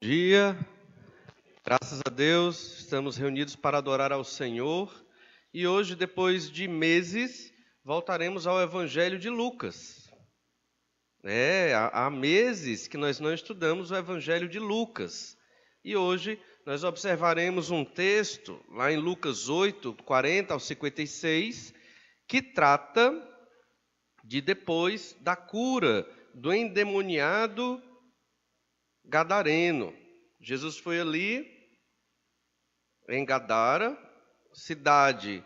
Dia, graças a Deus, estamos reunidos para adorar ao Senhor e hoje, depois de meses, voltaremos ao Evangelho de Lucas. Há meses que nós não estudamos o Evangelho de Lucas e hoje nós observaremos um texto lá em Lucas 8, 40 ao 56, que trata de depois da cura do endemoniado gadareno. Jesus foi ali em Gadara, cidade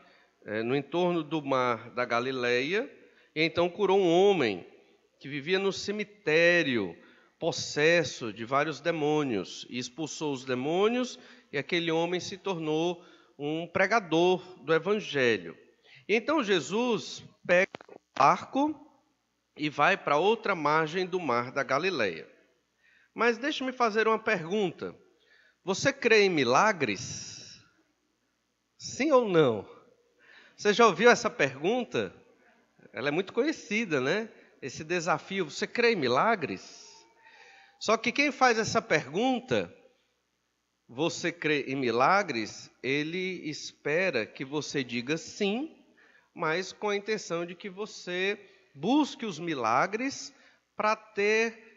no entorno do mar da Galileia, e então curou um homem que vivia no cemitério, possesso de vários demônios, e expulsou os demônios, e aquele homem se tornou um pregador do evangelho. E então Jesus pega o barco e vai para outra margem do mar da Galileia. Mas deixe-me fazer uma pergunta. Você crê em milagres? Sim ou não? Você já ouviu essa pergunta? Ela é muito conhecida, né? Esse desafio, você crê em milagres? Só que quem faz essa pergunta, você crê em milagres, ele espera que você diga sim, mas com a intenção de que você busque os milagres para ter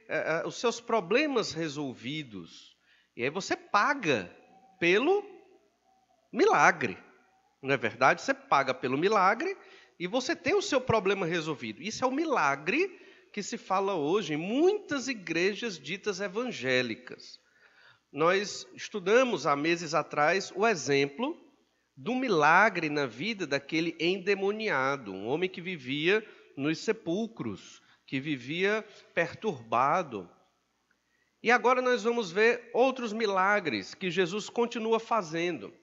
os seus problemas resolvidos. E aí você paga pelo milagre. Não é verdade? Você paga pelo milagre e você tem o seu problema resolvido. Isso é o milagre que se fala hoje em muitas igrejas ditas evangélicas. Nós estudamos há meses atrás o exemplo do milagre na vida daquele endemoniado, um homem que vivia nos sepulcros, que vivia perturbado. E agora nós vamos ver outros milagres que Jesus continua fazendo.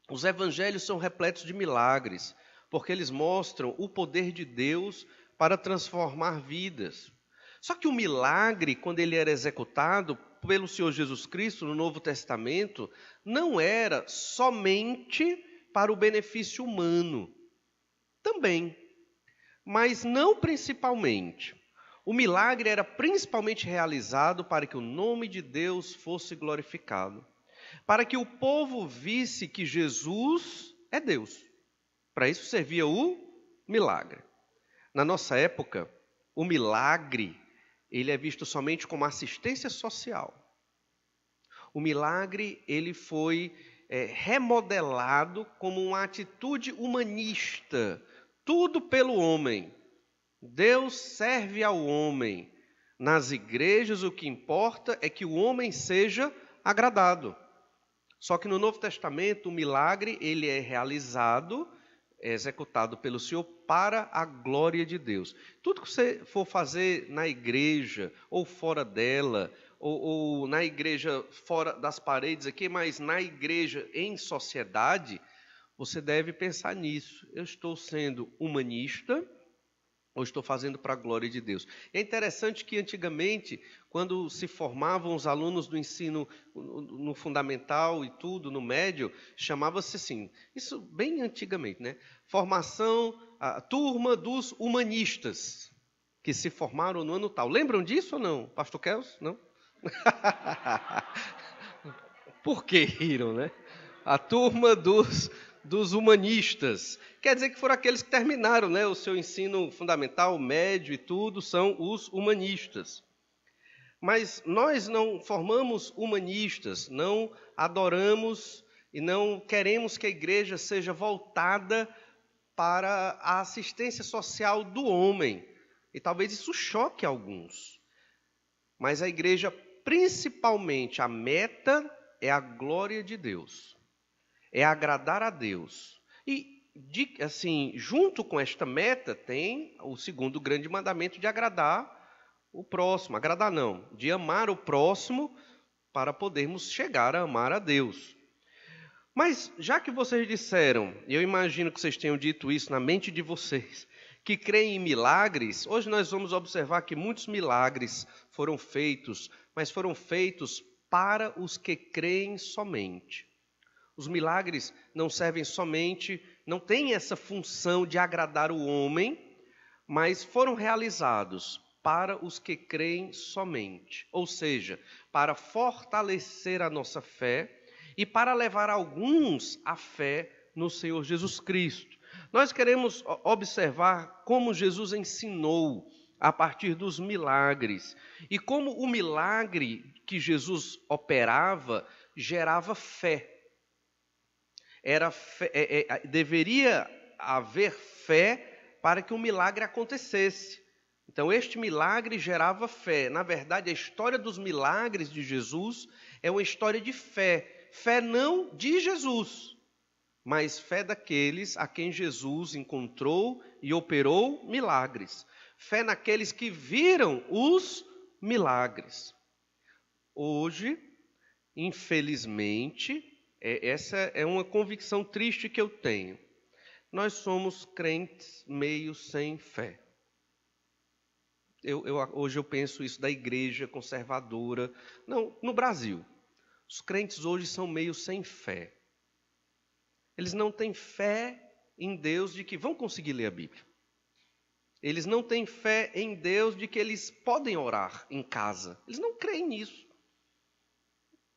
Os evangelhos são repletos de milagres, porque eles mostram o poder de Deus para transformar vidas. Só que o milagre, quando ele era executado pelo Senhor Jesus Cristo no Novo Testamento, não era somente para o benefício humano. Também, mas não principalmente. O milagre era principalmente realizado para que o nome de Deus fosse glorificado, para que o povo visse que Jesus é Deus. Para isso servia o milagre. Na nossa época, o milagre, ele é visto somente como assistência social. O milagre, ele foi remodelado como uma atitude humanista, tudo pelo homem. Deus serve ao homem. Nas igrejas, o que importa é que o homem seja agradado. Só que no Novo Testamento, o milagre ele é realizado, é executado pelo Senhor para a glória de Deus. Tudo que você for fazer na igreja ou fora dela, ou na igreja fora das paredes aqui, mas na igreja em sociedade, você deve pensar nisso. Eu estou sendo humanista ou estou fazendo para a glória de Deus? É interessante que antigamente, quando se formavam os alunos do ensino no fundamental e tudo, no médio, chamava-se assim, isso bem antigamente, né? Formação, a turma dos humanistas, que se formaram no ano tal. Lembram disso ou não? Pastor Kels? Não? Por que riram, né? A turma dos humanistas. Quer dizer que foram aqueles que terminaram, né, o seu ensino fundamental, médio e tudo, são os humanistas. Mas nós não formamos humanistas, não adoramos e não queremos que a igreja seja voltada para a assistência social do homem. E talvez isso choque alguns. Mas a igreja, principalmente, a meta é a glória de Deus. É agradar a Deus. E, assim, junto com esta meta, tem o segundo grande mandamento de agradar o próximo. Agradar não, de amar o próximo para podermos chegar a amar a Deus. Mas, já que vocês disseram, e eu imagino que vocês tenham dito isso na mente de vocês, que creem em milagres, hoje nós vamos observar que muitos milagres foram feitos, mas foram feitos para os que creem somente. Os milagres não servem somente, não têm essa função de agradar o homem, mas foram realizados para os que creem somente, ou seja, para fortalecer a nossa fé e para levar alguns à fé no Senhor Jesus Cristo. Nós queremos observar como Jesus ensinou a partir dos milagres e como o milagre que Jesus operava gerava fé. Deveria haver fé para que o milagre acontecesse. Então, este milagre gerava fé. Na verdade, a história dos milagres de Jesus é uma história de fé. Fé não de Jesus, mas fé daqueles a quem Jesus encontrou e operou milagres. Fé naqueles que viram os milagres. Hoje, infelizmente, essa é uma convicção triste que eu tenho. Nós somos crentes meio sem fé. Hoje eu penso isso da igreja conservadora. Não, no Brasil. Os crentes hoje são meio sem fé. Eles não têm fé em Deus de que vão conseguir ler a Bíblia. Eles não têm fé em Deus de que eles podem orar em casa. Eles não creem nisso.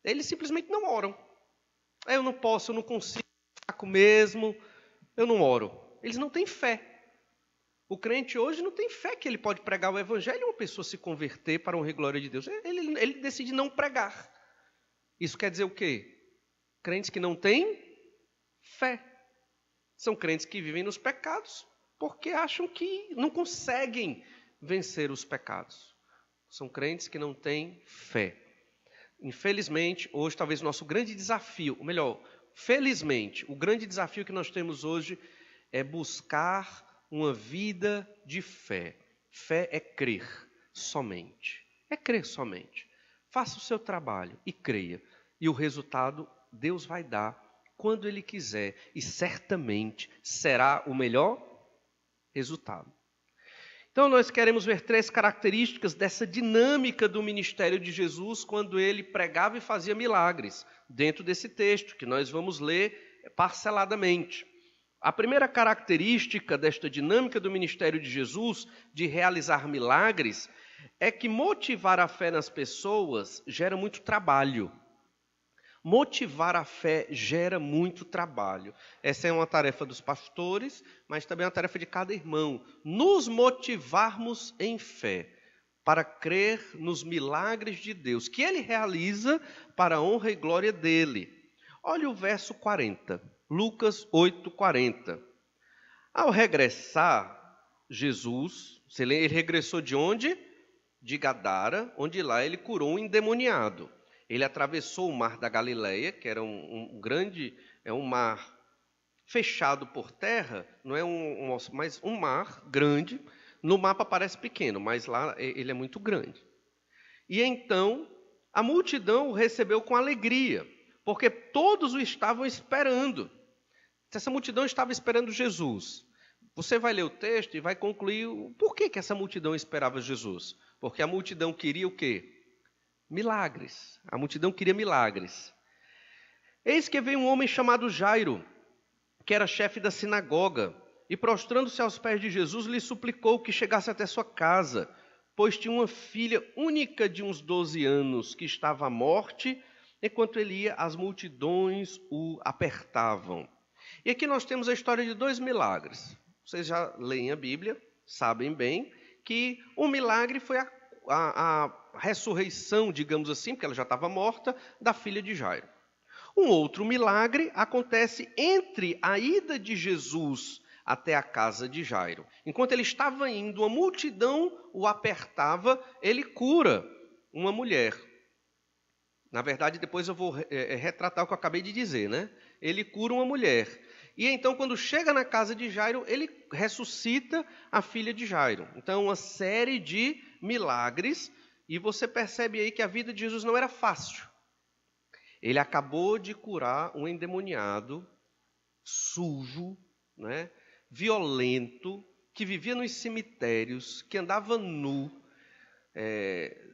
Eles simplesmente não oram. Eu não posso, eu não consigo, fraco mesmo, eu não oro. Eles não têm fé. O crente hoje não tem fé que ele pode pregar o evangelho e uma pessoa se converter para a honra e glória de Deus. Ele decide não pregar. Isso quer dizer o quê? Crentes que não têm fé. São crentes que vivem nos pecados porque acham que não conseguem vencer os pecados. São crentes que não têm fé. Infelizmente, hoje talvez o nosso grande desafio, ou melhor, felizmente, o grande desafio que nós temos hoje é buscar uma vida de fé. Fé é crer somente. É crer somente. Faça o seu trabalho e creia. E o resultado Deus vai dar quando Ele quiser. E certamente será o melhor resultado. Então nós queremos ver 3 características dessa dinâmica do ministério de Jesus quando Ele pregava e fazia milagres. Dentro desse texto que nós vamos ler parceladamente. A primeira característica desta dinâmica do ministério de Jesus, de realizar milagres, é que motivar a fé nas pessoas gera muito trabalho. Motivar a fé gera muito trabalho. Essa é uma tarefa dos pastores, mas também é uma tarefa de cada irmão. Nos motivarmos em fé, para crer nos milagres de Deus, que Ele realiza para a honra e glória dEle. Olha o verso 40. Lucas 8:40. Ao regressar, Jesus, ele regressou de onde? De Gadara, onde lá ele curou um endemoniado. Ele atravessou o mar da Galileia, que era um grande, um mar fechado por terra, não é mas um mar grande. No mapa parece pequeno, mas lá ele é muito grande. E então a multidão o recebeu com alegria, porque todos o estavam esperando. Essa multidão estava esperando Jesus. Você vai ler o texto e vai concluir por que essa multidão esperava Jesus. Porque a multidão queria o quê? Milagres. A multidão queria milagres. Eis que veio um homem chamado Jairo, que era chefe da sinagoga, e prostrando-se aos pés de Jesus, lhe suplicou que chegasse até sua casa, pois tinha uma filha única de uns 12 anos, que estava à morte, enquanto ele ia, as multidões o apertavam. E aqui nós temos a história de 2 milagres. Vocês já leem a Bíblia, sabem bem, que um milagre foi a ressurreição, digamos assim, porque ela já estava morta, da filha de Jairo. Um outro milagre acontece entre a ida de Jesus até a casa de Jairo. Enquanto ele estava indo, uma multidão o apertava, ele cura uma mulher. Na verdade, depois eu vou retratar o que eu acabei de dizer, né? Ele cura uma mulher. E então, quando chega na casa de Jairo, ele ressuscita a filha de Jairo. Então, uma série de milagres. E você percebe aí que a vida de Jesus não era fácil. Ele acabou de curar um endemoniado, sujo, né? Violento, que vivia nos cemitérios, que andava nu.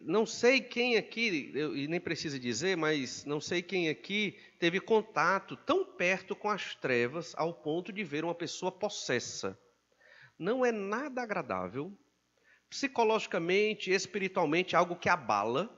Não sei quem aqui, e nem precisa dizer, mas não sei quem aqui teve contato tão perto com as trevas ao ponto de ver uma pessoa possessa. Não é nada agradável, psicologicamente, espiritualmente, algo que abala,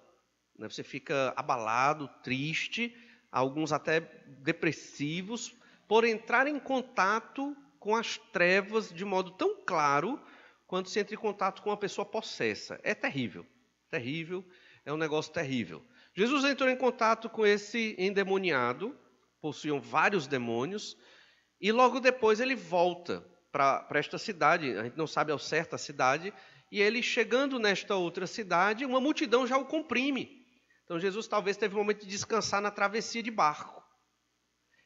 né? Você fica abalado, triste, alguns até depressivos, por entrar em contato com as trevas de modo tão claro quando se entra em contato com uma pessoa possessa. É terrível, terrível, é um negócio terrível. Jesus entrou em contato com esse endemoniado, possuíam vários demônios, e logo depois ele volta para esta cidade, a gente não sabe ao certo a cidade, e ele chegando nesta outra cidade, uma multidão já o comprime. Então Jesus talvez teve um momento de descansar na travessia de barco.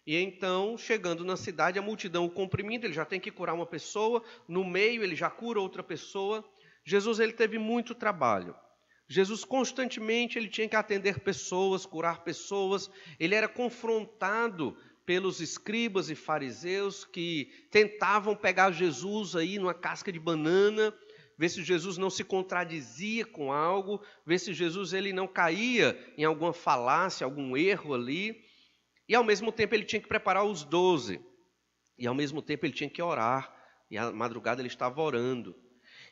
E então, chegando na cidade, a multidão o comprimindo, ele já tem que curar uma pessoa, no meio ele já cura outra pessoa. Jesus ele teve muito trabalho. Jesus constantemente ele tinha que atender pessoas, curar pessoas. Ele era confrontado pelos escribas e fariseus que tentavam pegar Jesus aí numa casca de banana, ver se Jesus não se contradizia com algo, ver se Jesus ele não caía em alguma falácia, algum erro ali. E ao mesmo tempo ele tinha que preparar os 12. E ao mesmo tempo ele tinha que orar. E à madrugada ele estava orando.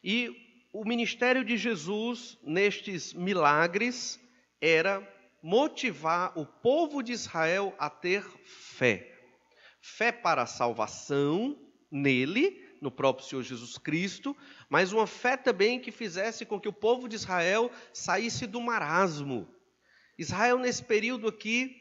E o ministério de Jesus nestes milagres era motivar o povo de Israel a ter fé. Fé para a salvação nele, no próprio Senhor Jesus Cristo, mas uma fé também que fizesse com que o povo de Israel saísse do marasmo. Israel, nesse período aqui,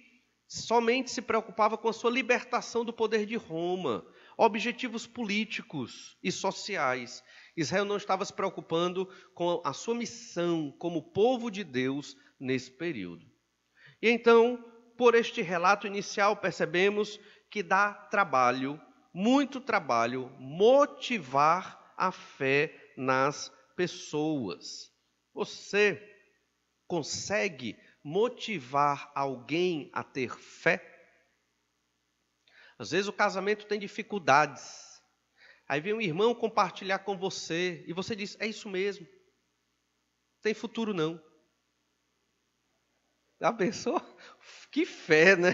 somente se preocupava com a sua libertação do poder de Roma, objetivos políticos e sociais. Israel não estava se preocupando com a sua missão como povo de Deus nesse período. E então, por este relato inicial, percebemos que dá trabalho, muito trabalho, motivar a fé nas pessoas. Você consegue motivar alguém a ter fé? Às vezes o casamento tem dificuldades. Aí vem um irmão compartilhar com você e você diz, é isso mesmo. Não tem futuro não. Já pensou? Que fé, né?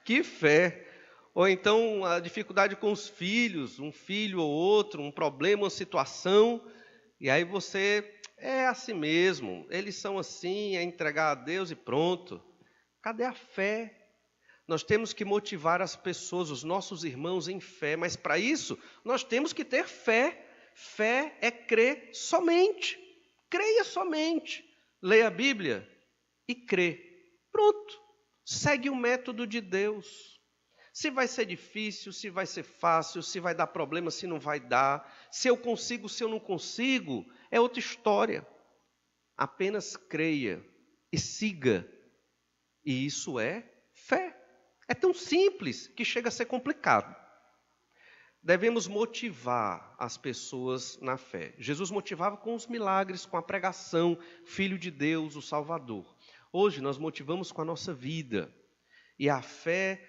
Que fé. Ou então a dificuldade com os filhos, um filho ou outro, um problema, uma situação, e aí você, é assim mesmo, eles são assim, é entregar a Deus e pronto. Cadê a fé? Nós temos que motivar as pessoas, os nossos irmãos em fé, mas para isso nós temos que ter fé. Fé é crer somente. Creia somente. Leia a Bíblia e crê. Pronto. Segue o método de Deus. Se vai ser difícil, se vai ser fácil, se vai dar problema, se não vai dar, se eu consigo, se eu não consigo, é outra história. Apenas creia e siga. E isso é fé. É tão simples que chega a ser complicado. Devemos motivar as pessoas na fé. Jesus motivava com os milagres, com a pregação, Filho de Deus, o Salvador. Hoje nós motivamos com a nossa vida. E a fé,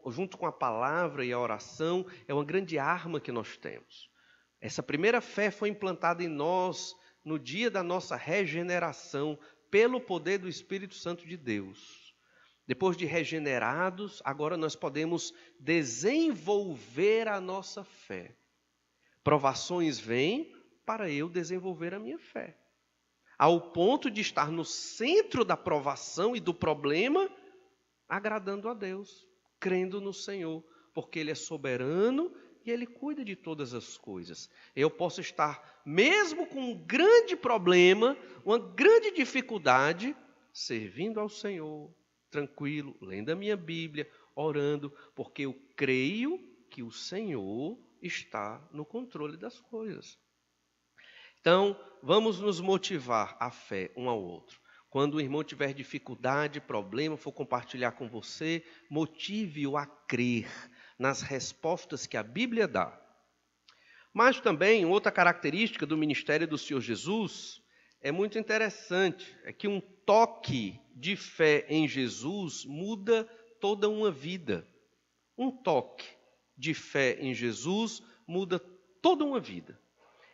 junto com a palavra e a oração, é uma grande arma que nós temos. Essa primeira fé foi implantada em nós no dia da nossa regeneração, pelo poder do Espírito Santo de Deus. Depois de regenerados, agora nós podemos desenvolver a nossa fé. Provações vêm para eu desenvolver a minha fé. Ao ponto de estar no centro da provação e do problema, agradando a Deus, crendo no Senhor, porque Ele é soberano e Ele cuida de todas as coisas. Eu posso estar, mesmo com um grande problema, uma grande dificuldade, servindo ao Senhor, tranquilo, lendo a minha Bíblia, orando, porque eu creio que o Senhor está no controle das coisas. Então, vamos nos motivar à fé um ao outro. Quando o irmão tiver dificuldade, problema, for compartilhar com você, motive-o a crer nas respostas que a Bíblia dá. Mas também, outra característica do ministério do Senhor Jesus é muito interessante, é que um toque de fé em Jesus muda toda uma vida. Um toque de fé em Jesus muda toda uma vida.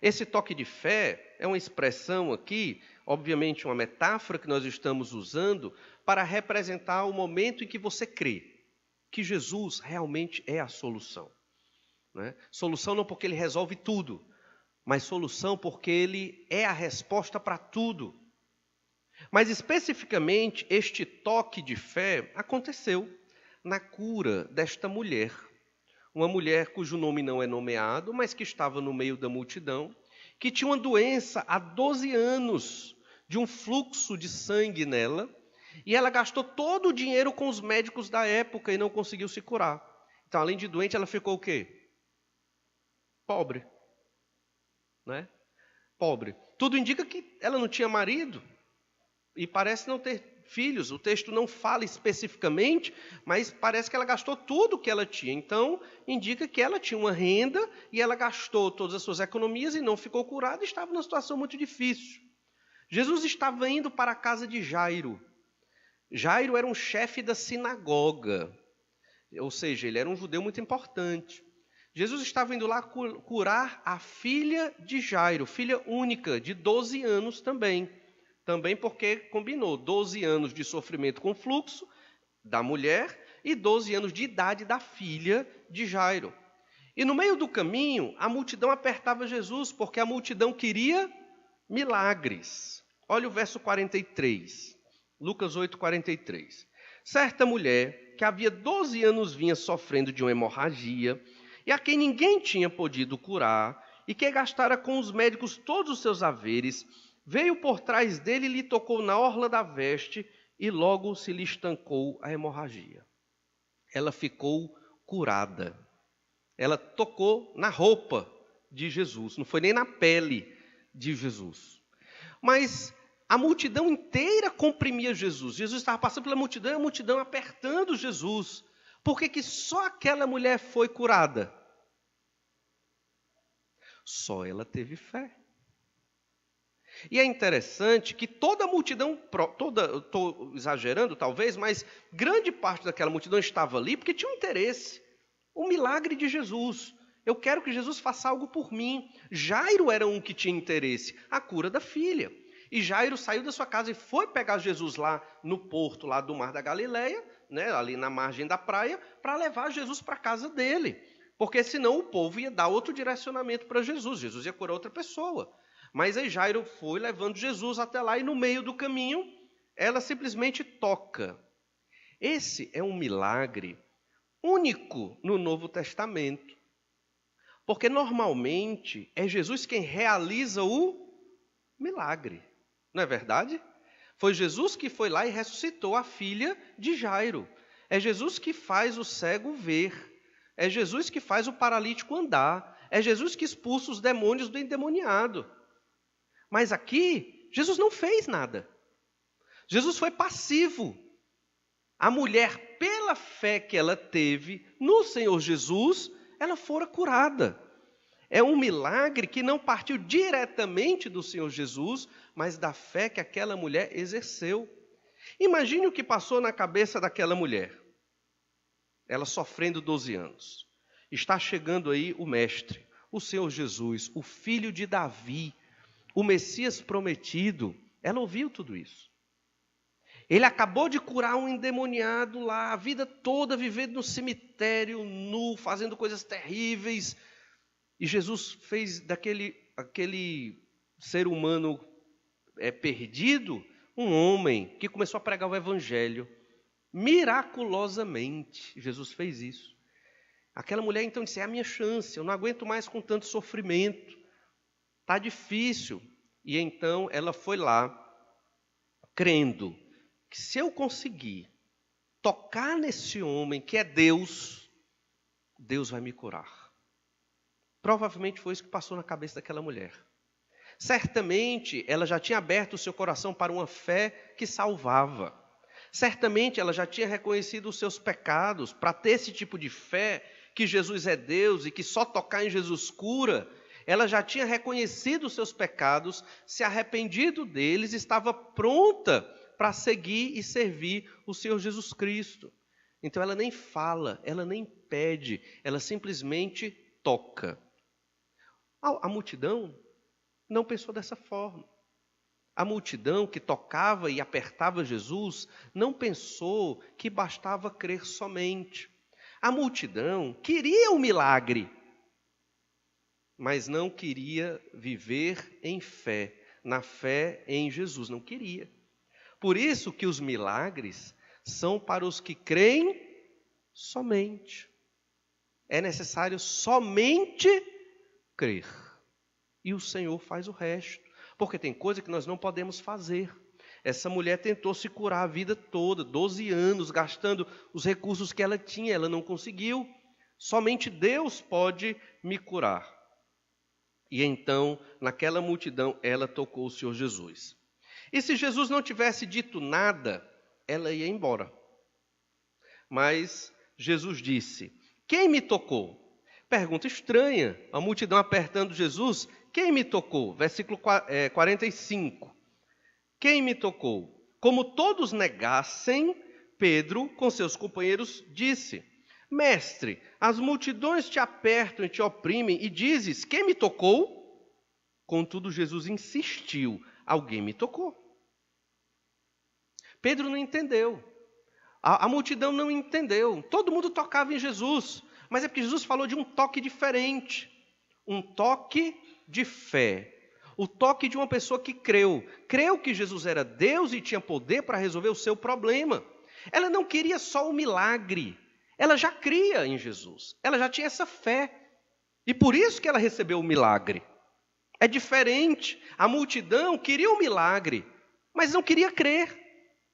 Esse toque de fé é uma expressão aqui, obviamente uma metáfora que nós estamos usando para representar o momento em que você crê que Jesus realmente é a solução. Né? Solução não porque Ele resolve tudo, mas solução porque ele é a resposta para tudo. Mas especificamente este toque de fé aconteceu na cura desta mulher. Uma mulher cujo nome não é nomeado, mas que estava no meio da multidão, que tinha uma doença há 12 anos, de um fluxo de sangue nela, e ela gastou todo o dinheiro com os médicos da época e não conseguiu se curar. Então, além de doente, ela ficou o quê? Pobre. Né? Pobre. Tudo indica que ela não tinha marido e parece não ter filhos. O texto não fala especificamente, mas parece que ela gastou tudo que ela tinha. Então, indica que ela tinha uma renda e ela gastou todas as suas economias e não ficou curada e estava numa situação muito difícil. Jesus estava indo para a casa de Jairo. Jairo era um chefe da sinagoga, ou seja, ele era um judeu muito importante. Jesus estava indo lá curar a filha de Jairo, filha única, de 12 anos também. Também porque combinou 12 anos de sofrimento com fluxo da mulher e 12 anos de idade da filha de Jairo. E no meio do caminho, a multidão apertava Jesus, porque a multidão queria milagres. Olha o verso 43, Lucas 8, 43. Certa mulher, que havia 12 anos vinha sofrendo de uma hemorragia, e a quem ninguém tinha podido curar, e que gastara com os médicos todos os seus haveres, veio por trás dele e lhe tocou na orla da veste, e logo se lhe estancou a hemorragia. Ela ficou curada. Ela tocou na roupa de Jesus, não foi nem na pele de Jesus. Mas a multidão inteira comprimia Jesus. Jesus estava passando pela multidão e a multidão apertando Jesus. Por que só aquela mulher foi curada? Só ela teve fé. E é interessante que toda a multidão, estou exagerando talvez, mas grande parte daquela multidão estava ali porque tinha um interesse. O milagre de Jesus. Eu quero que Jesus faça algo por mim. Jairo era um que tinha interesse, a cura da filha. E Jairo saiu da sua casa e foi pegar Jesus lá no porto, lá do Mar da Galileia, né, ali na margem da praia, para levar Jesus para a casa dele. Porque senão o povo ia dar outro direcionamento para Jesus. Jesus ia curar outra pessoa. Mas aí Jairo foi levando Jesus até lá e no meio do caminho, ela simplesmente toca. Esse é um milagre único no Novo Testamento. Porque normalmente é Jesus quem realiza o milagre. Não é verdade? Foi Jesus que foi lá e ressuscitou a filha de Jairo. É Jesus que faz o cego ver. É Jesus que faz o paralítico andar. É Jesus que expulsa os demônios do endemoniado. Mas aqui, Jesus não fez nada. Jesus foi passivo. A mulher, pela fé que ela teve no Senhor Jesus, ela fora curada. É um milagre que não partiu diretamente do Senhor Jesus, mas da fé que aquela mulher exerceu. Imagine o que passou na cabeça daquela mulher. Ela sofrendo 12 anos. Está chegando aí o Mestre, o Senhor Jesus, o Filho de Davi, o Messias prometido. Ela ouviu tudo isso. Ele acabou de curar um endemoniado lá, a vida toda vivendo no cemitério, nu, fazendo coisas terríveis. E Jesus fez aquele ser humano perdido, um homem que começou a pregar o evangelho. Miraculosamente, Jesus fez isso. Aquela mulher então disse, é a minha chance, eu não aguento mais com tanto sofrimento. Está difícil. E então ela foi lá, crendo que se eu conseguir tocar nesse homem que é Deus, Deus vai me curar. Provavelmente foi isso que passou na cabeça daquela mulher. Certamente ela já tinha aberto o seu coração para uma fé que salvava. Certamente ela já tinha reconhecido os seus pecados para ter esse tipo de fé que Jesus é Deus e que só tocar em Jesus cura. Ela já tinha reconhecido os seus pecados, se arrependido deles, estava pronta para seguir e servir o Senhor Jesus Cristo. Então ela nem fala, ela nem pede, ela simplesmente toca. A multidão não pensou dessa forma. A multidão que tocava e apertava Jesus não pensou que bastava crer somente. A multidão queria um milagre. mas não queria viver em fé, na fé em Jesus, não queria. Por isso que os milagres são para os que creem somente. É necessário somente crer. E o Senhor faz o resto, porque tem coisa que nós não podemos fazer. Essa mulher tentou se curar a vida toda, 12 anos, gastando os recursos que ela tinha, ela não conseguiu. Somente Deus pode me curar. E então, naquela multidão, ela tocou o Senhor Jesus. E se Jesus não tivesse dito nada, ela ia embora. Mas Jesus disse: quem me tocou? Pergunta estranha, a multidão apertando Jesus: quem me tocou? Versículo 45. Quem me tocou? Como todos negassem, Pedro, com seus companheiros, disse: Mestre, as multidões te apertam e te oprimem, e dizes: quem me tocou? Contudo, Jesus insistiu: alguém me tocou. Pedro não entendeu. A multidão não entendeu. Todo mundo tocava em Jesus, mas é porque Jesus falou de um toque diferente. Um toque de fé. O toque de uma pessoa que creu. Creu que Jesus era Deus e tinha poder para resolver o seu problema. Ela não queria só o milagre. Ela já cria em Jesus. Ela já tinha essa fé. E por isso que ela recebeu o milagre. É diferente. A multidão queria o milagre, mas não queria crer.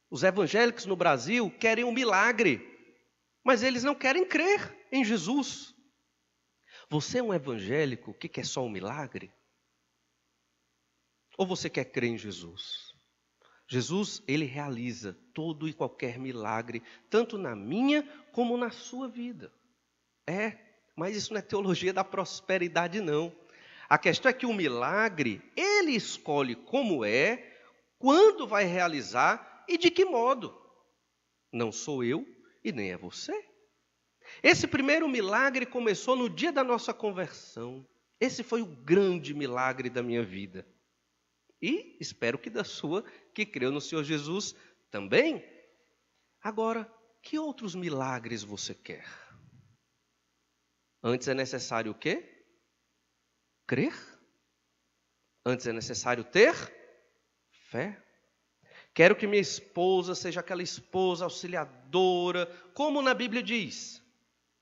Os evangélicos no Brasil querem um milagre, mas eles não querem crer em Jesus. Você é um evangélico que quer só um milagre? Ou você quer crer em Jesus? Jesus, ele realiza todo e qualquer milagre, tanto na minha como na sua vida. Mas isso não é teologia da prosperidade, não. A questão é que o milagre, ele escolhe como é, quando vai realizar e de que modo. Não sou eu e nem é você. Esse primeiro milagre começou no dia da nossa conversão. Esse foi o grande milagre da minha vida. E espero que da sua, que creu no Senhor Jesus também. Agora, que outros milagres você quer? Antes é necessário o quê? Crer. Antes é necessário ter fé. Quero que minha esposa seja aquela esposa auxiliadora, como na Bíblia diz.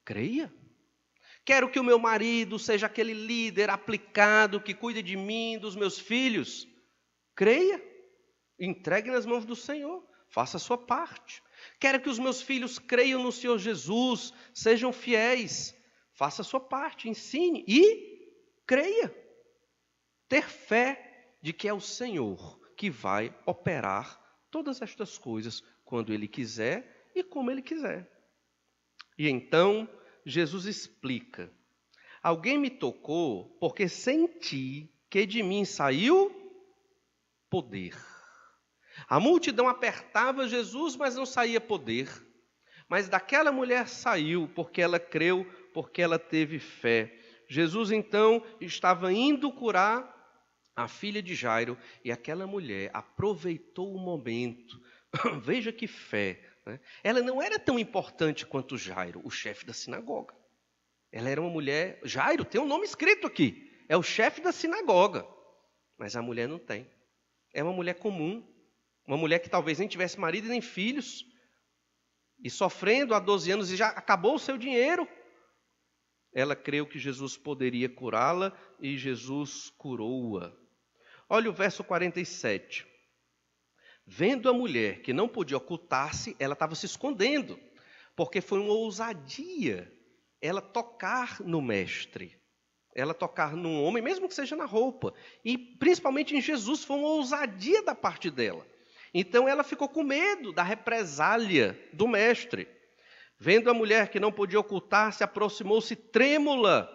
Creia. Quero que o meu marido seja aquele líder aplicado, que cuide de mim, dos meus filhos. Creia. Entregue nas mãos do Senhor. Faça a sua parte. Quero que os meus filhos creiam no Senhor Jesus, sejam fiéis. Faça a sua parte, ensine e creia. Ter fé de que é o Senhor que vai operar todas estas coisas quando Ele quiser e como Ele quiser. E então Jesus explica: alguém me tocou porque senti que de mim saiu poder. A multidão apertava Jesus, mas não saía poder. Mas daquela mulher saiu porque ela creu, porque ela teve fé. Jesus então estava indo curar a filha de Jairo, e aquela mulher aproveitou o momento. Veja que fé, né? Ela não era tão importante quanto Jairo, o chefe da sinagoga. Ela era uma mulher... Jairo tem um nome escrito aqui. É o chefe da sinagoga. Mas a mulher não tem. É uma mulher comum. Uma mulher que talvez nem tivesse marido nem filhos. E sofrendo há 12 anos e já acabou o seu dinheiro. Ela creu que Jesus poderia curá-la e Jesus curou-a. Olha o verso 47. Vendo a mulher que não podia ocultar-se, ela estava se escondendo, porque foi uma ousadia ela tocar no mestre, ela tocar num homem, mesmo que seja na roupa, e principalmente em Jesus, foi uma ousadia da parte dela. Então ela ficou com medo da represália do mestre. Vendo a mulher que não podia ocultar-se, aproximou-se trêmula,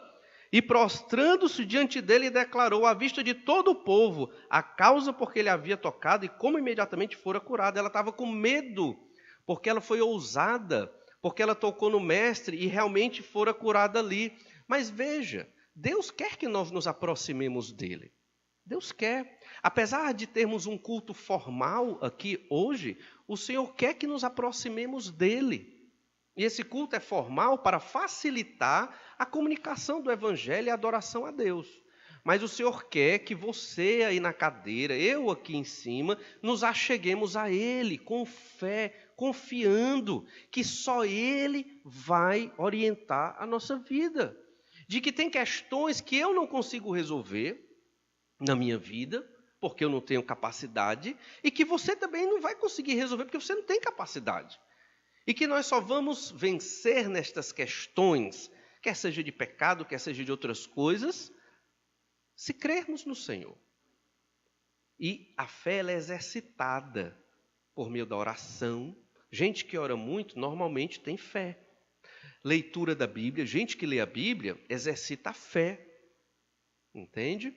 e prostrando-se diante dele, declarou à vista de todo o povo a causa por que ele havia tocado e como imediatamente fora curada. Ela estava com medo, porque ela foi ousada, porque ela tocou no mestre e realmente fora curada ali. Mas veja, Deus quer que nós nos aproximemos dele. Deus quer. Apesar de termos um culto formal aqui hoje, o Senhor quer que nos aproximemos dele. E esse culto é formal para facilitar a comunicação do Evangelho e a adoração a Deus. Mas o Senhor quer que você aí na cadeira, eu aqui em cima, nos acheguemos a Ele com fé, confiando que só Ele vai orientar a nossa vida. De que tem questões que eu não consigo resolver na minha vida, porque eu não tenho capacidade, e que você também não vai conseguir resolver, porque você não tem capacidade. E que nós só vamos vencer nestas questões, quer seja de pecado, quer seja de outras coisas, se crermos no Senhor. E a fé ela é exercitada por meio da oração. Gente que ora muito, normalmente tem fé. Leitura da Bíblia, gente que lê a Bíblia, exercita a fé. Entende?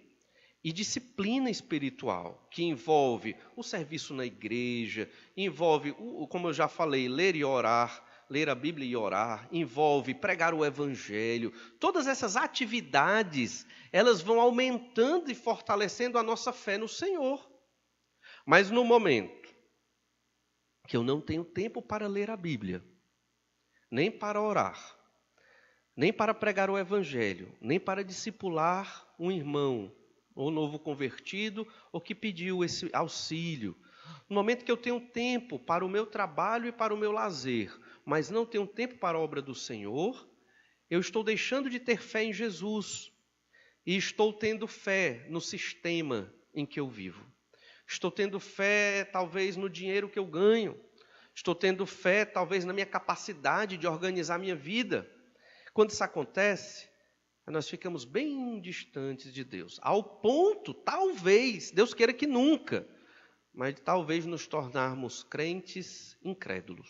E disciplina espiritual, que envolve o serviço na igreja, envolve, como eu já falei, ler e orar, ler a Bíblia e orar, envolve pregar o Evangelho. Todas essas atividades, elas vão aumentando e fortalecendo a nossa fé no Senhor. Mas no momento que eu não tenho tempo para ler a Bíblia, nem para orar, nem para pregar o Evangelho, nem para discipular um irmão, ou novo convertido, ou que pediu esse auxílio. No momento que eu tenho tempo para o meu trabalho e para o meu lazer, mas não tenho tempo para a obra do Senhor, eu estou deixando de ter fé em Jesus. E estou tendo fé no sistema em que eu vivo. Estou tendo fé, talvez, no dinheiro que eu ganho. Estou tendo fé, talvez, na minha capacidade de organizar minha vida. Quando isso acontece, nós ficamos bem distantes de Deus. Ao ponto, talvez, Deus queira que nunca, mas talvez nos tornarmos crentes incrédulos.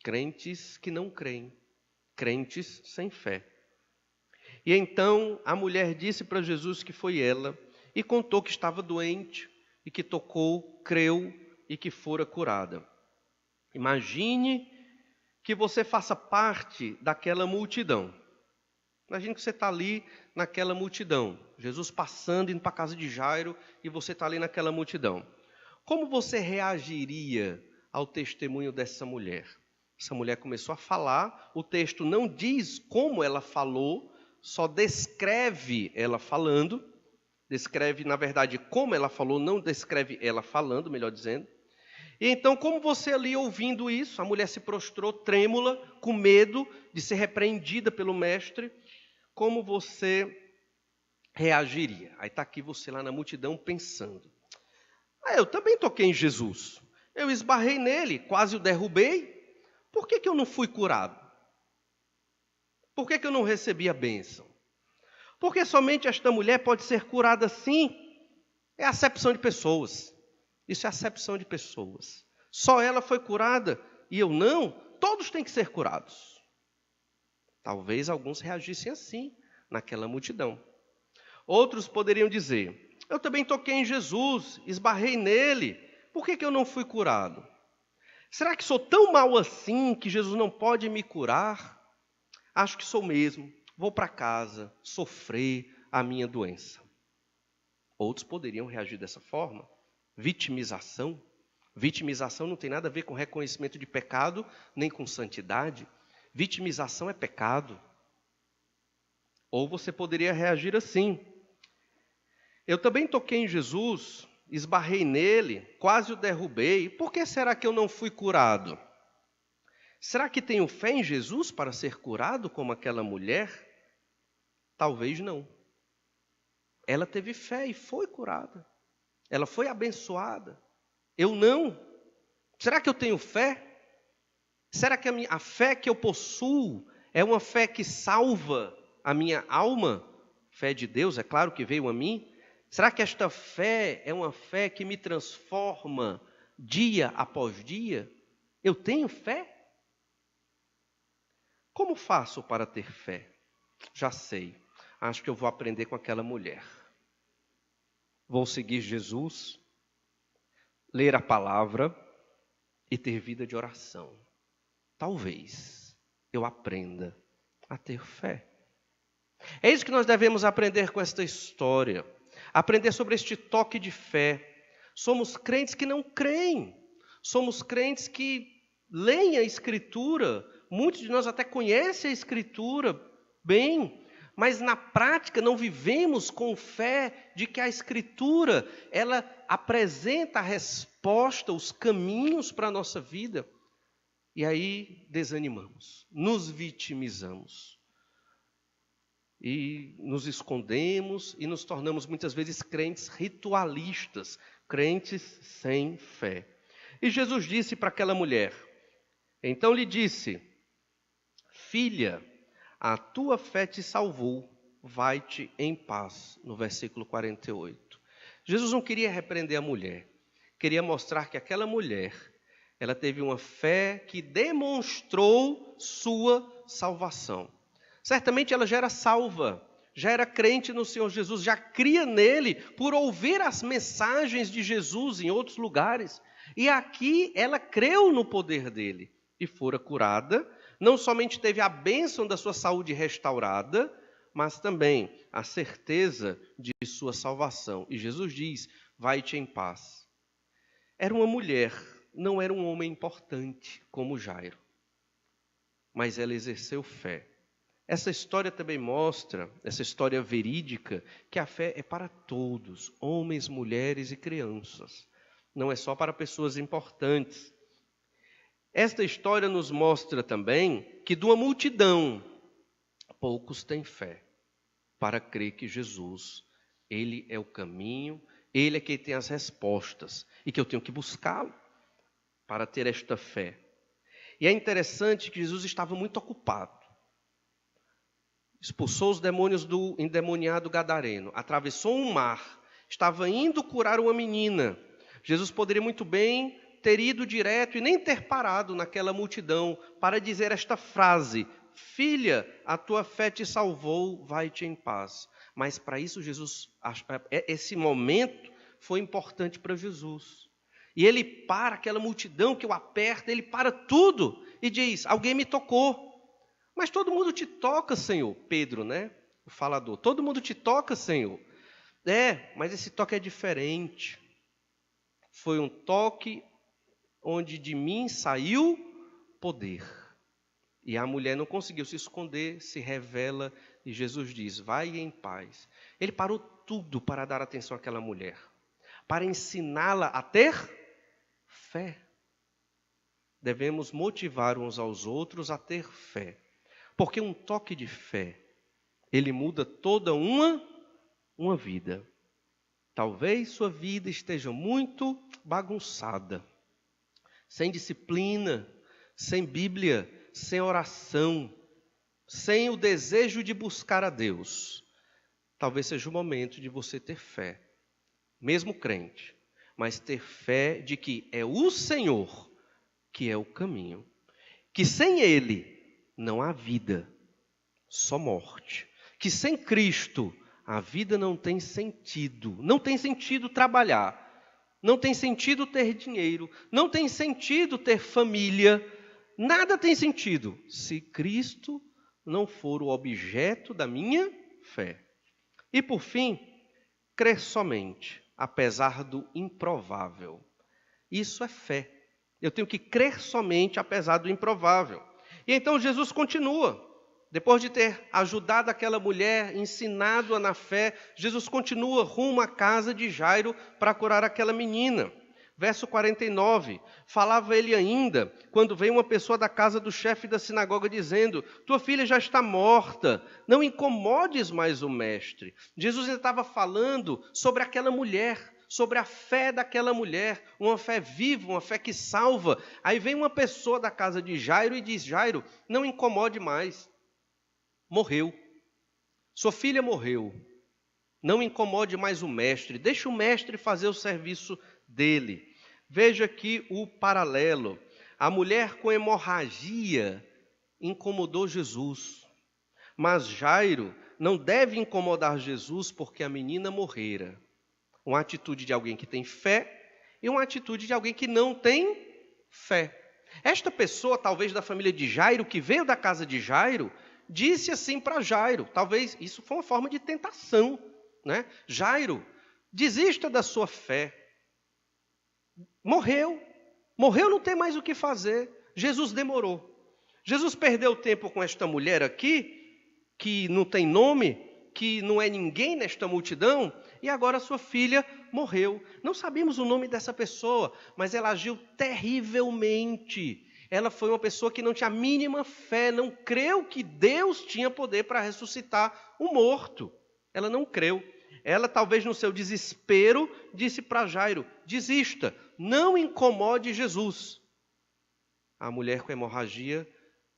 Crentes que não creem. Crentes sem fé. E então a mulher disse para Jesus que foi ela e contou que estava doente e que tocou, creu e que fora curada. Imagine que você faça parte daquela multidão. Imagine que você está ali naquela multidão. Jesus passando, indo para a casa de Jairo e você está ali naquela multidão. Como você reagiria ao testemunho dessa mulher? Essa mulher começou a falar, o texto não diz como ela falou, só descreve ela falando, descreve, na verdade, como ela falou, não descreve ela falando, melhor dizendo. E então, como você ali ouvindo isso, a mulher se prostrou trêmula, com medo de ser repreendida pelo mestre, como você reagiria? Aí está aqui você lá na multidão pensando. Eu também toquei em Jesus, eu esbarrei nele, quase o derrubei, por que eu não fui curado? Por que eu não recebi a bênção? Porque somente esta mulher pode ser curada assim? É acepção de pessoas. Isso é acepção de pessoas. Só ela foi curada e eu não? Todos têm que ser curados. Talvez alguns reagissem assim, naquela multidão. Outros poderiam dizer, eu também toquei em Jesus, esbarrei nele, por que eu não fui curado? Será que sou tão mal assim que Jesus não pode me curar? Acho que sou mesmo. Vou para casa sofrer a minha doença. Outros poderiam reagir dessa forma. Vitimização. Vitimização não tem nada a ver com reconhecimento de pecado, nem com santidade. Vitimização é pecado. Ou você poderia reagir assim. Eu também toquei em Jesus, esbarrei nele, quase o derrubei. Por que será que eu não fui curado? Será que tenho fé em Jesus para ser curado como aquela mulher? Talvez não. Ela teve fé e foi curada. Ela foi abençoada. Eu não. Será que eu tenho fé? Será que a fé que eu possuo é uma fé que salva a minha alma? Fé de Deus, é claro que veio a mim. Será que esta fé é uma fé que me transforma dia após dia? Eu tenho fé? Como faço para ter fé? Já sei. Acho que eu vou aprender com aquela mulher. Vou seguir Jesus, ler a palavra e ter vida de oração. Talvez eu aprenda a ter fé. É isso que nós devemos aprender com esta história. Aprender sobre este toque de fé. Somos crentes que não creem. Somos crentes que leem a Escritura. Muitos de nós até conhecem a Escritura bem, mas na prática não vivemos com fé de que a Escritura, ela apresenta a resposta, os caminhos para a nossa vida. E aí desanimamos, nos vitimizamos. E nos escondemos e nos tornamos muitas vezes crentes ritualistas, crentes sem fé. E Jesus disse para aquela mulher, então lhe disse, filha, a tua fé te salvou, vai-te em paz, no versículo 48. Jesus não queria repreender a mulher, queria mostrar que aquela mulher, ela teve uma fé que demonstrou sua salvação. Certamente ela já era salva, já era crente no Senhor Jesus, já cria nele por ouvir as mensagens de Jesus em outros lugares. E aqui ela creu no poder dele e fora curada. Não somente teve a bênção da sua saúde restaurada, mas também a certeza de sua salvação. E Jesus diz, vai-te em paz. Era uma mulher, não era um homem importante como Jairo, mas ela exerceu fé. Essa história também mostra, essa história verídica, que a fé é para todos, homens, mulheres e crianças. Não é só para pessoas importantes. Esta história nos mostra também que de uma multidão, poucos têm fé para crer que Jesus, Ele é o caminho, Ele é quem tem as respostas e que eu tenho que buscá-lo para ter esta fé. E é interessante que Jesus estava muito ocupado. Expulsou os demônios do endemoniado gadareno, atravessou um mar, estava indo curar uma menina. Jesus poderia muito bem ter ido direto e nem ter parado naquela multidão para dizer esta frase, filha, a tua fé te salvou, vai-te em paz. Mas para isso esse momento foi importante para Jesus. E ele para aquela multidão que o aperta, ele para tudo e diz, alguém me tocou. Mas todo mundo te toca, Senhor. Pedro, né? O falador. Todo mundo te toca, Senhor. Mas esse toque é diferente. Foi um toque onde de mim saiu poder. E a mulher não conseguiu se esconder, se revela. E Jesus diz, vai em paz. Ele parou tudo para dar atenção àquela mulher. Para ensiná-la a ter fé. Devemos motivar uns aos outros a ter fé. Porque um toque de fé, ele muda toda uma vida. Talvez sua vida esteja muito bagunçada, sem disciplina, sem Bíblia, sem oração, sem o desejo de buscar a Deus. Talvez seja o momento de você ter fé, mesmo crente, mas ter fé de que é o Senhor que é o caminho, que sem Ele não há vida, só morte. Que sem Cristo a vida não tem sentido. Não tem sentido trabalhar. Não tem sentido ter dinheiro. Não tem sentido ter família. Nada tem sentido se Cristo não for o objeto da minha fé. E por fim, crer somente, apesar do improvável. Isso é fé. Eu tenho que crer somente, apesar do improvável. E então Jesus continua, depois de ter ajudado aquela mulher, ensinado-a na fé, Jesus continua rumo à casa de Jairo para curar aquela menina. Verso 49, falava ele ainda, quando veio uma pessoa da casa do chefe da sinagoga dizendo, tua filha já está morta, não incomodes mais o mestre. Jesus estava falando sobre aquela mulher, sobre a fé daquela mulher, uma fé viva, uma fé que salva. Aí vem uma pessoa da casa de Jairo e diz, Jairo, não incomode mais. Morreu. Sua filha morreu. Não incomode mais o mestre. Deixa o mestre fazer o serviço dele. Veja aqui o paralelo. A mulher com hemorragia incomodou Jesus. Mas Jairo não deve incomodar Jesus porque a menina morrera. Uma atitude de alguém que tem fé e uma atitude de alguém que não tem fé. Esta pessoa, talvez da família de Jairo, que veio da casa de Jairo, disse assim para Jairo, talvez isso foi uma forma de tentação, né? Jairo, desista da sua fé. Morreu, não tem mais o que fazer. Jesus demorou. Jesus perdeu tempo com esta mulher aqui, que não tem nome, que não é ninguém nesta multidão, e agora sua filha morreu. Não sabemos o nome dessa pessoa, mas ela agiu terrivelmente. Ela foi uma pessoa que não tinha a mínima fé, não creu que Deus tinha poder para ressuscitar o morto. Ela não creu. Ela, talvez no seu desespero, disse para Jairo: desista, não incomode Jesus. A mulher com hemorragia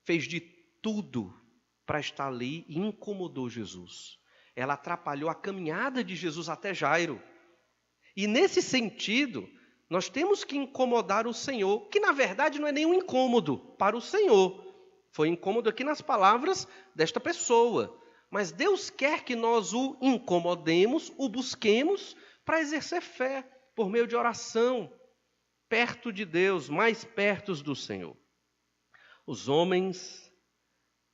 fez de tudo para estar ali e incomodou Jesus. Ela atrapalhou a caminhada de Jesus até Jairo. E nesse sentido, nós temos que incomodar o Senhor, que na verdade não é nenhum incômodo para o Senhor. Foi incômodo aqui nas palavras desta pessoa. Mas Deus quer que nós o incomodemos, o busquemos para exercer fé, por meio de oração, perto de Deus, mais perto do Senhor. Os homens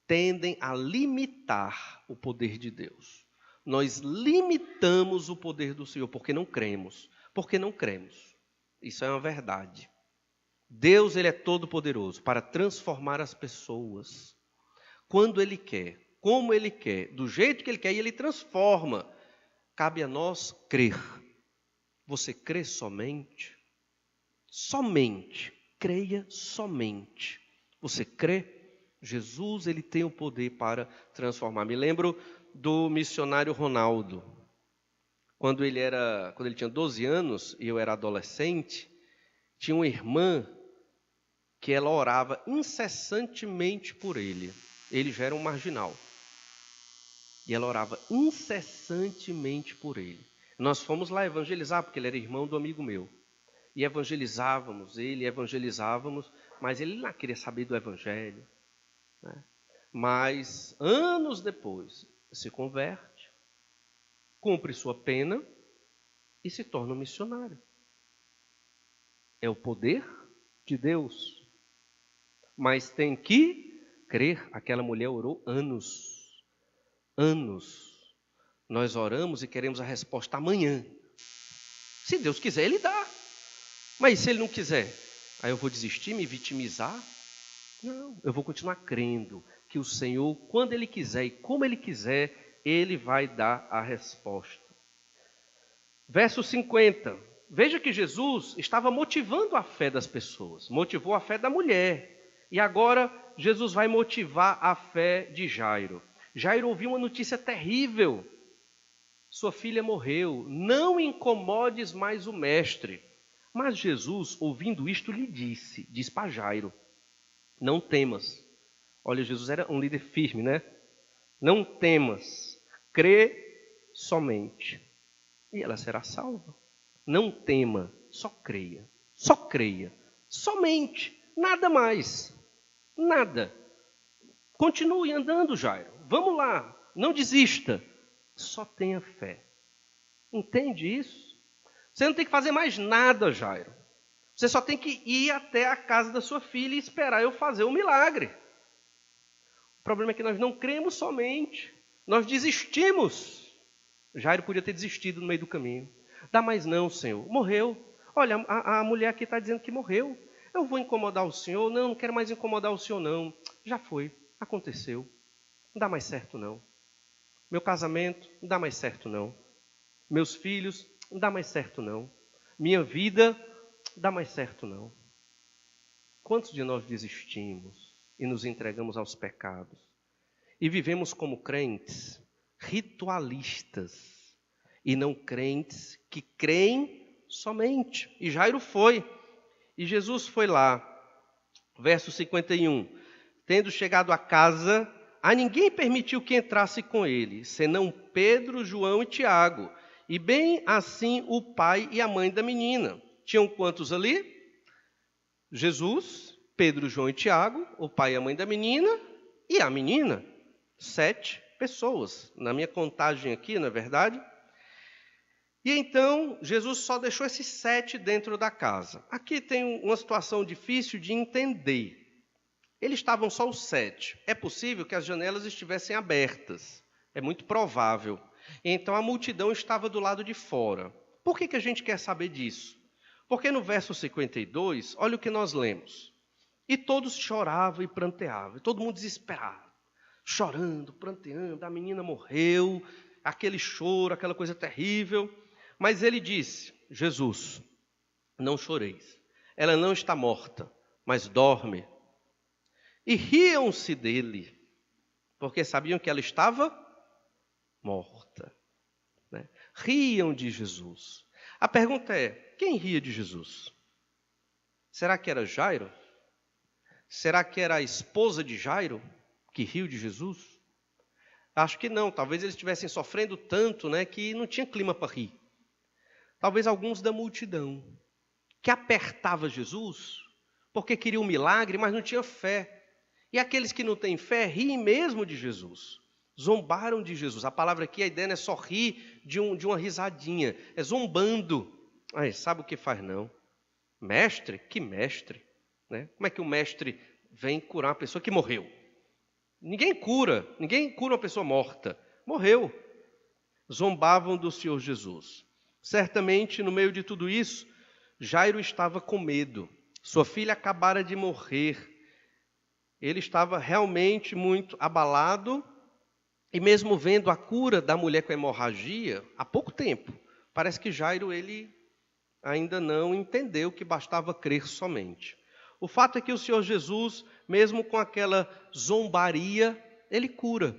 tendem a limitar o poder de Deus. Nós limitamos o poder do Senhor porque não cremos. Porque não cremos. Isso é uma verdade. Deus, ele é todo poderoso para transformar as pessoas quando ele quer, como ele quer, do jeito que ele quer, e ele transforma. Cabe a nós crer. Você crê somente? Somente. Creia somente. Você crê? Jesus, ele tem o poder para transformar. Me lembro do missionário Ronaldo. Quando ele tinha 12 anos e eu era adolescente, tinha uma irmã que ela orava incessantemente por ele. Ele já era um marginal. E ela orava incessantemente por ele. Nós fomos lá evangelizar, porque ele era irmão do amigo meu. E evangelizávamos, mas ele não queria saber do evangelho. Né? Mas, anos depois, se converte, cumpre sua pena e se torna um missionário. É o poder de Deus. Mas tem que crer. Aquela mulher orou anos. Nós oramos e queremos a resposta amanhã. Se Deus quiser, Ele dá. Mas se Ele não quiser, aí eu vou desistir, me vitimizar? Não, eu vou continuar crendo que o Senhor, quando Ele quiser e como Ele quiser, Ele vai dar a resposta. Verso 50. Veja que Jesus estava motivando a fé das pessoas. Motivou a fé da mulher. E agora Jesus vai motivar a fé de Jairo. Jairo ouviu uma notícia terrível. Sua filha morreu. Não incomodes mais o mestre. Mas Jesus, ouvindo isto, lhe diz para Jairo: não temas. Olha, Jesus era um líder firme, né? Não temas, crê somente, e ela será salva. Não tema, só creia, somente, nada mais, nada. Continue andando, Jairo, vamos lá, não desista, só tenha fé. Entende isso? Você não tem que fazer mais nada, Jairo. Você só tem que ir até a casa da sua filha e esperar eu fazer o milagre. O problema é que nós não cremos somente. Nós desistimos. Jairo podia ter desistido no meio do caminho. Dá mais não, Senhor. Morreu. Olha, a mulher aqui está dizendo que morreu. Eu vou incomodar o Senhor? Não quero mais incomodar o Senhor, não. Já foi. Aconteceu. Não dá mais certo, não. Meu casamento, não dá mais certo, não. Meus filhos, não dá mais certo, não. Minha vida, não dá mais certo, não. Quantos de nós desistimos e nos entregamos aos pecados? E vivemos como crentes ritualistas e não crentes que creem somente. E Jairo foi. E Jesus foi lá. Verso 51. Tendo chegado a casa, a ninguém permitiu que entrasse com ele, senão Pedro, João e Tiago. E bem assim o pai e a mãe da menina. Tinham quantos ali? Jesus, Pedro, João e Tiago, o pai e a mãe da menina e a menina. 7 pessoas. Na minha contagem aqui, não é verdade? E então, Jesus só deixou esses 7 dentro da casa. Aqui tem uma situação difícil de entender. Eles estavam só os 7. É possível que as janelas estivessem abertas. É muito provável. Então, a multidão estava do lado de fora. Por que a gente quer saber disso? Porque no verso 52, olha o que nós lemos. E todos choravam e pranteavam. E todo mundo desesperado. chorando, pranteando, a menina morreu, aquele choro, aquela coisa terrível. Mas ele disse: Jesus, não choreis, ela não está morta, mas dorme. E riam-se dele, porque sabiam que ela estava morta, né? Riam de Jesus. A pergunta é: quem ria de Jesus? Será que era Jairo? Será que era a esposa de Jairo que riu de Jesus? Acho que não. Talvez eles estivessem sofrendo tanto, né, que não tinha clima para rir. Talvez alguns da multidão que apertava Jesus porque queria um milagre, mas não tinha fé. E aqueles que não têm fé riem mesmo de Jesus. Zombaram de Jesus. A palavra aqui, a ideia não é só rir de uma risadinha, é zombando. Ai, sabe o que faz não? Mestre? Que mestre? Né? Como é que o mestre vem curar uma pessoa que morreu? Ninguém cura uma pessoa morta. Morreu. Zombavam do Senhor Jesus. Certamente, no meio de tudo isso, Jairo estava com medo. Sua filha acabara de morrer. Ele estava realmente muito abalado, e mesmo vendo a cura da mulher com hemorragia, há pouco tempo, parece que Jairo ele ainda não entendeu que bastava crer somente. O fato é que o Senhor Jesus, mesmo com aquela zombaria, ele cura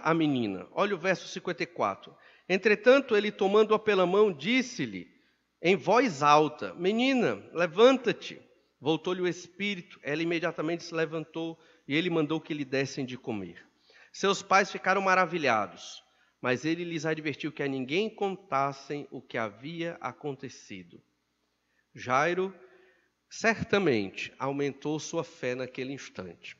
a menina. Olha o verso 54. Entretanto, ele tomando-a pela mão, disse-lhe em voz alta: menina, levanta-te. Voltou-lhe o espírito, ela imediatamente se levantou e ele mandou que lhe dessem de comer. Seus pais ficaram maravilhados, mas ele lhes advertiu que a ninguém contassem o que havia acontecido. Jairo certamente aumentou sua fé naquele instante.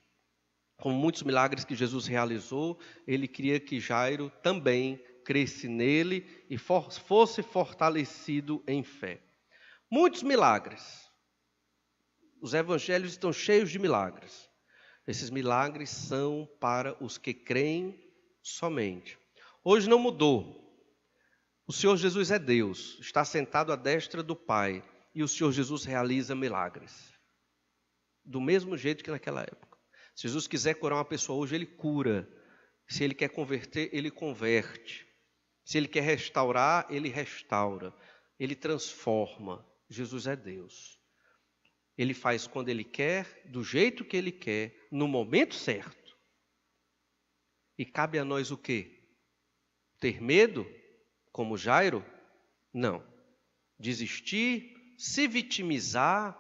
Com muitos milagres que Jesus realizou, ele queria que Jairo também cresce nele e fosse fortalecido em fé. Muitos milagres. Os evangelhos estão cheios de milagres. Esses milagres são para os que creem somente. Hoje não mudou. O Senhor Jesus é Deus, está sentado à destra do Pai, e o Senhor Jesus realiza milagres. Do mesmo jeito que naquela época. Se Jesus quiser curar uma pessoa hoje, ele cura. Se ele quer converter, ele converte. Se ele quer restaurar, ele restaura. Ele transforma. Jesus é Deus. Ele faz quando ele quer, do jeito que ele quer, no momento certo. E cabe a nós o quê? Ter medo, como Jairo? Não. Desistir, se vitimizar,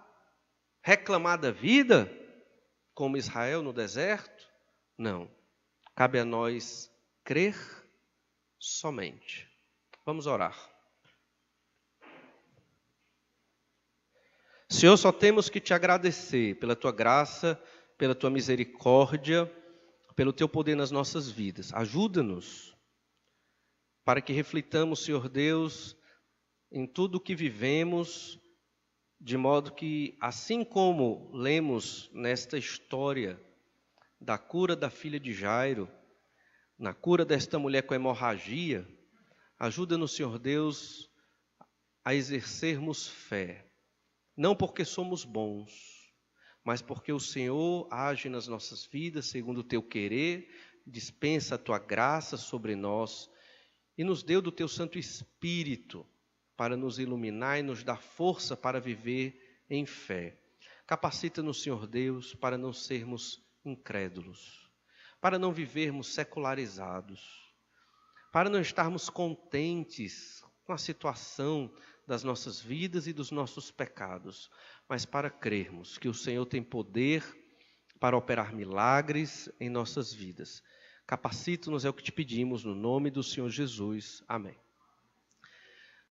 reclamar da vida, como Israel no deserto? Não. Cabe a nós crer somente. Vamos orar. Senhor, só temos que te agradecer pela tua graça, pela tua misericórdia, pelo teu poder nas nossas vidas. Ajuda-nos para que reflitamos, Senhor Deus, em tudo o que vivemos, de modo que, assim como lemos nesta história da cura da filha de Jairo, na cura desta mulher com hemorragia, ajuda-nos, Senhor Deus, a exercermos fé. Não porque somos bons, mas porque o Senhor age nas nossas vidas segundo o teu querer, dispensa a tua graça sobre nós e nos deu do teu Santo Espírito para nos iluminar e nos dar força para viver em fé. Capacita-nos, Senhor Deus, para não sermos incrédulos, para não vivermos secularizados, para não estarmos contentes com a situação das nossas vidas e dos nossos pecados, mas para crermos que o Senhor tem poder para operar milagres em nossas vidas. Capacita-nos, é o que te pedimos, no nome do Senhor Jesus. Amém.